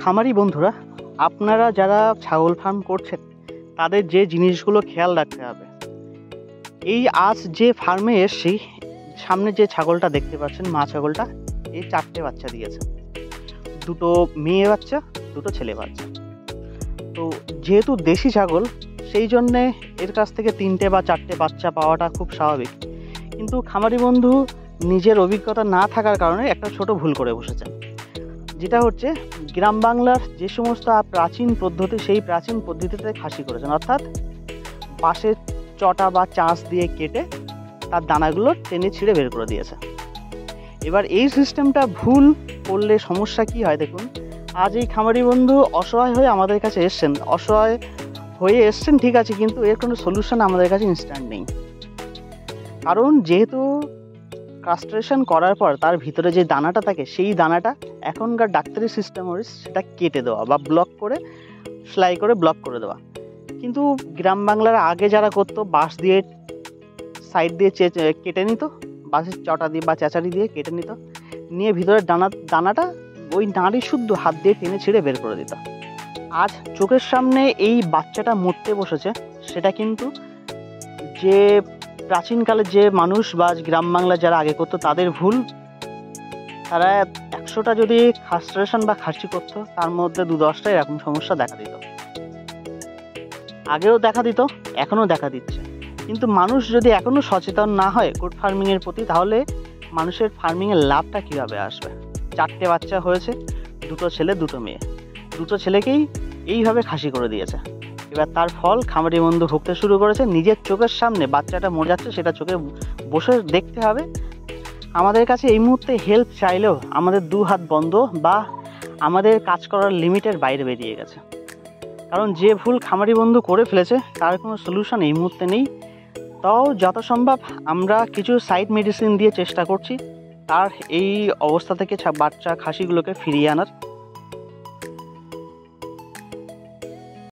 খামারি বন্ধুরা, আপনারা যারা ছাগল ফার্ম করছেন তাদের যে জিনিসগুলো খেয়াল রাখতে হবে। এই আজ যে ফার্মে এসছি, সামনে যে ছাগলটা দেখতে পাচ্ছেন, মা ছাগলটা এই 4টে বাচ্চা দিয়েছে। 2টো মেয়ে বাচ্চা, 2টো ছেলে বাচ্চা। তো যেহেতু দেশি ছাগল, সেই জন্যে এর কাছ থেকে 3টে বা 4টে বাচ্চা পাওয়াটা খুব স্বাভাবিক। কিন্তু খামারি বন্ধু নিজের অভিজ্ঞতা না থাকার কারণে একটা ছোট ভুল করে বসেছেন, যেটা হচ্ছে গ্রাম বাংলার যে সমস্ত প্রাচীন পদ্ধতি, সেই প্রাচীন পদ্ধতিতে খাসি করেছেন, অর্থাৎ বাঁশের চটা বা চাঁচ দিয়ে কেটে তার দানাগুলো টেনে ছিঁড়ে বের করে দিয়েছে। এবার এই সিস্টেমটা ভুল করলে সমস্যা কি হয় দেখুন। আজ এই খামারি বন্ধু অসহায় হয়ে আমাদের কাছে এসছেন, অসহায় হয়ে এসছেন ঠিক আছে, কিন্তু এর কোনো সলিউশন আমাদের কাছে ইনস্ট্যান্ট নেই। কারণ যেহেতু কাস্ট্রেশন করার পর তার ভিতরে যে দানাটা থাকে, সেই দানাটা এখনকার ডাক্তারি সিস্টেম সেটা কেটে দেওয়া বা ব্লক করে, সেলাই করে ব্লক করে দেওয়া। কিন্তু গ্রাম বাংলার আগে যারা করতো, বাঁশ দিয়ে সাইড দিয়ে কেটে নিত, বাঁশের চটা দিয়ে বা চেঁচারি দিয়ে কেটে নিত, নিয়ে ভিতরে দানাটা ওই নাড়ি শুদ্ধ হাত দিয়ে টেনে ছিঁড়ে বের করে দিত। আজ চোখের সামনে এই বাচ্চাটা মরতে বসেছে, সেটা কিন্তু যে প্রাচীনকালে যে মানুষ বা গ্রাম বাংলা যারা আগে করতো তাদের ভুল। তারা 100টা যদি কাস্ট্রেশন বা খাসি করতো, তার মধ্যে 2-10টা এরকম সমস্যা দেখা দিত। আগেও দেখা দিত, এখনও দেখা দিচ্ছে। কিন্তু মানুষ যদি এখনও সচেতন না হয় গোট ফার্মিংয়ের প্রতি, তাহলে মানুষের ফার্মিংয়ের লাভটা কীভাবে আসবে? 4টে বাচ্চা হয়েছে, 2টো ছেলে 2টো মেয়ে, 2টো ছেলেকেই এইভাবে খাসি করে দিয়েছে। এবার তার ফল খামারি বন্ধু ভুগতে শুরু করেছে। নিজের চোখের সামনে বাচ্চাটা মরে যাচ্ছে, সেটা চোখে বসে দেখতে হবে। আমাদের কাছে এই মুহূর্তে হেল্প চাইলেও আমাদের 2 হাত বন্ধ বা আমাদের কাজ করার লিমিটের বাইরে বেরিয়ে গেছে। কারণ যে ভুল খামারি বন্ধু করে ফেলেছে, তার কোনো সলিউশন এই মুহূর্তে নেই। তাও যত সম্ভব আমরা কিছু সাইড মেডিসিন দিয়ে চেষ্টা করছি তার এই অবস্থা থেকে বাচ্চা খাসিগুলোকে ফিরিয়ে আনার।